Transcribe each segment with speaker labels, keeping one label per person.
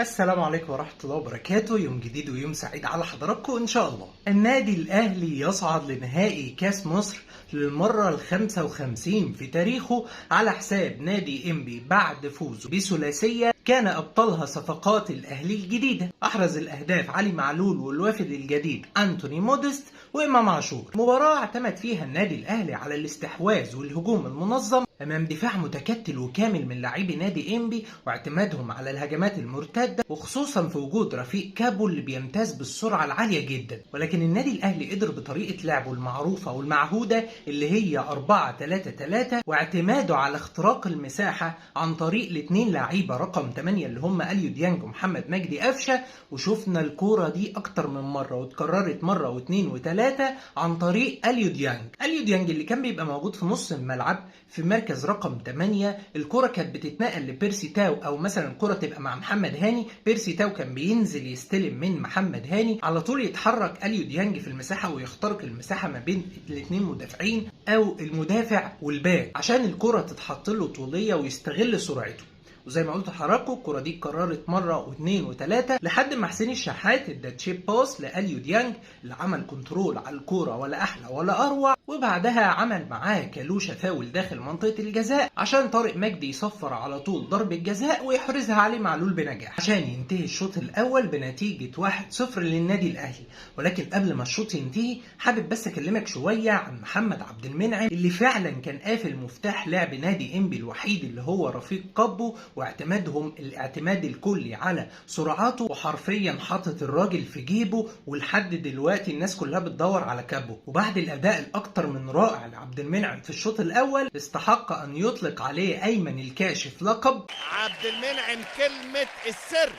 Speaker 1: السلام عليكم ورحمة الله وبركاته. يوم جديد ويوم سعيد على حضراتكم إن شاء الله. النادي الأهلي يصعد لنهائي كاس مصر للمرة ال55 في تاريخه على حساب نادي إنبي بعد فوزه بثلاثية كان أبطالها صفقات الأهلي الجديدة. أحرز الأهداف علي معلول والوافد الجديد أنتوني موديست وإمام عاشور. مباراة اعتمد فيها النادي الأهلي على الاستحواذ والهجوم المنظم أمام دفاع متكتل وكامل من لاعبي نادي إنبي واعتمادهم على الهجمات المرتدة، وخصوصا في وجود رفيق كابو اللي بيمتاز بالسرعة العالية جدا. ولكن النادي الأهلي قدر بطريقة لعبه المعروفة والمعهودة اللي هي 4-3-3 واعتماده على اختراق المساحة عن طريق الاثنين لعيبة رقم 8 اللي هم اليو ديانج ومحمد مجدي قفشة. وشفنا الكورة دي أكتر من مرة واتكررت مرة واثنين وثلاثة عن طريق اليو ديانج. اليو ديانج اللي كان بيبقى موجود في نص الملعب في مركز رقم 8. الكرة كانت بتتنقل لبيرسي تاو، او مثلا الكرة تبقى مع محمد هاني، بيرسي تاو كان بينزل يستلم من محمد هاني، على طول يتحرك اليو ديانج في المساحة ويخترق المساحة ما بين الاثنين مدافعين او المدافع والباك عشان الكرة تتحط له طولية ويستغل سرعته. وزي ما قلت لحضراتكم الكرة دي اتكررت مرة واثنين وثلاثة لحد ما حسين الشحات ادى تشيب باس لاليو ديانج اللي عمل كنترول على الكرة ولا احلى ولا اروع، وبعدها عمل معاه كالوشة فاول داخل منطقة الجزاء عشان طارق مجدي يصفر على طول ضربة جزاء ويحرزها علي معلول بنجاح عشان ينتهي الشوط الاول بنتيجة 1-0 للنادي الاهلي. ولكن قبل ما الشوط ينتهي حابب بس اكلمك شوية عن محمد عبد المنعم اللي فعلا كان قافل مفتاح لعب نادي انبي الوحيد اللي هو رفيق كابو، واعتمادهم الاعتماد الكلي على سرعاته، وحرفيا حاطط الراجل في جيبه. ولحد دلوقتي الناس كلها بتدور على كابو. وبعد الاداء الاكتر من رائع لعبد المنعم في الشوط الاول استحق ان يطلق عليه ايمن الكاشف لقب
Speaker 2: عبد المنعم. كلمة السر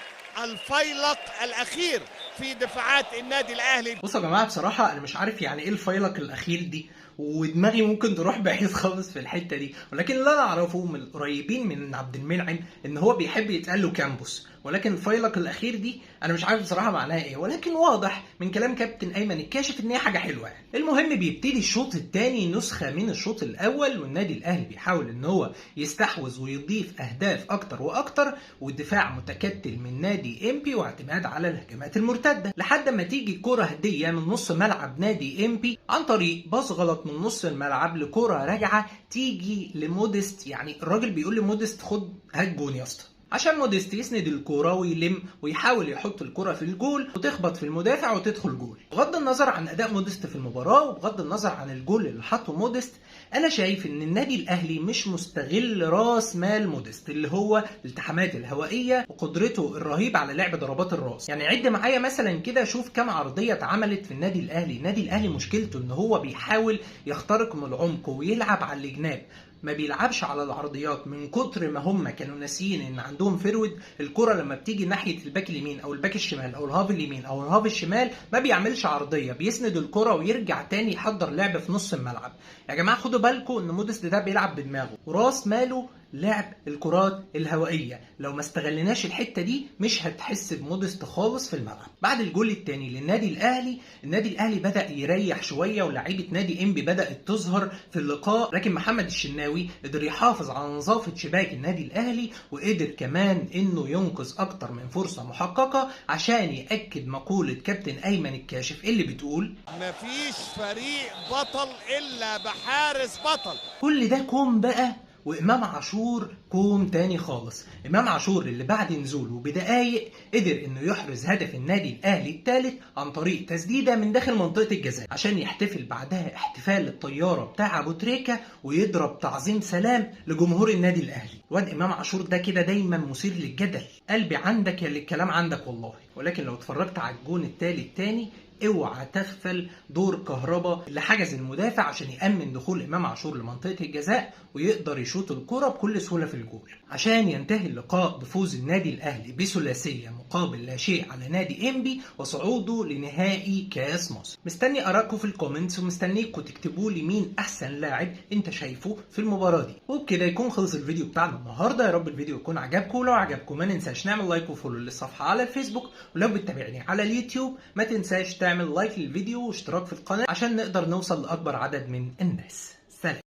Speaker 2: الفيلق الاخير في دفاعات النادي الاهلي.
Speaker 1: بصوا يا جماعه، بصراحه انا مش عارف يعني ايه الفيلق الاخير دي، ودماغي ممكن تروح بعيد خالص في الحته دي. ولكن اللي انا اعرفه من القريبين من عبد المنعم ان هو بيحب يتقال له كامبوس، ولكن الفيلق الاخير دي انا مش عارف بصراحه معناها ايه، ولكن واضح من كلام كابتن ايمن الكاشف ان هي حاجه حلوه يعني. المهم بيبتدي الشوط الثاني نسخه من الشوط الاول، والنادي الاهلي بيحاول ان هو يستحوذ ويضيف اهداف اكتر واكتر، والدفاع متكتل من نادي انبي واعتماد على الهجمات المرتده لحد ما تيجي كره هديه من نص ملعب نادي انبي عن طريق باص غلط من نص الملعب لكره راجعه تيجي لموديست. يعني الراجل بيقول لموديست خد هات جون يا اسطى، عشان موديست يسند الكوره ويلم ويحاول يحط الكوره في الجول وتخبط في المدافع وتدخل جول. بغض النظر عن اداء موديست في المباراه وبغض النظر عن الجول اللي حطه موديست، انا شايف ان النادي الاهلي مش مستغل راس مال موديست اللي هو الالتحامات الهوائيه وقدرته الرهيبه على لعب ضربات الراس. يعني عد معايا مثلا كده، شوف كم عرضيه اتعملت في النادي الاهلي. النادي الاهلي مشكلته ان هو بيحاول يخترق من العمق ويلعب على الجناب، ما بيلعبش على العرضيات من كتر ما هم كانوا ناسيين ان عندهم فرود. الكرة لما بتيجي ناحية الباك اليمين او الباك الشمال او الهاف اليمين او الهاف الشمال ما بيعملش عرضية، بيسند الكرة ويرجع تاني يحضر لعب في نص الملعب. يا جماعة خدوا بالكم ان موديست ده بيلعب بدماغه وراس ماله لعب الكرات الهوائيه. لو ما استغلناش الحته دي مش هتحس بموديست خالص في الملعب. بعد الجول الثاني للنادي الاهلي، النادي الاهلي بدا يريح شويه ولاعيبه نادي انبي بدات تظهر في اللقاء، لكن محمد الشناوي قدر يحافظ على نظافه شباك النادي الاهلي وقدر كمان انه ينقذ اكتر من فرصه محققه عشان ياكد مقوله كابتن ايمن الكاشف اللي بتقول
Speaker 2: مفيش فريق بطل الا بحارس بطل.
Speaker 1: كل ده كوم بقى، وإمام عاشور كوم تاني خالص. إمام عاشور اللي بعد نزوله بدقايق قدر إنه يحرز هدف النادي الأهلي الثالث عن طريق تسديدة من داخل منطقة الجزاء عشان يحتفل بعدها احتفال الطيارة بتاع أبو تريكة ويضرب تعظيم سلام لجمهور النادي الأهلي. واد إمام عاشور ده كده دايما مثير للجدل، قلبي عندك يا اللي الكلام عندك والله. ولكن لو اتفرجت على الجون الثالث تاني اوعى تغفل دور كهربا اللي حجز المدافع عشان يأمن دخول إمام عاشور لمنطقة الجزاء ويقدر يشوط الكرة بكل سهولة في الجول عشان ينتهي اللقاء بفوز النادي الأهلي بثلاثية مقابل لا شيء على نادي انبي وصعوده لنهائي كاس مصر. مستني آرائكم في الكومنتس ومستنيكم تكتبوا لي مين أحسن لاعب أنت شايفه في المباراة دي. وبكده يكون خلص الفيديو بتاعنا النهارده. يا رب الفيديو يكون عجبكم، ولو عجبكم ما ننساش نعمل لايك وفولو للصفحة على الفيسبوك، ولو بتتابعني على اليوتيوب ما تنساش تعمل لايك للفيديو واشتراك في القناة عشان نقدر نوصل لأكبر عدد من الناس.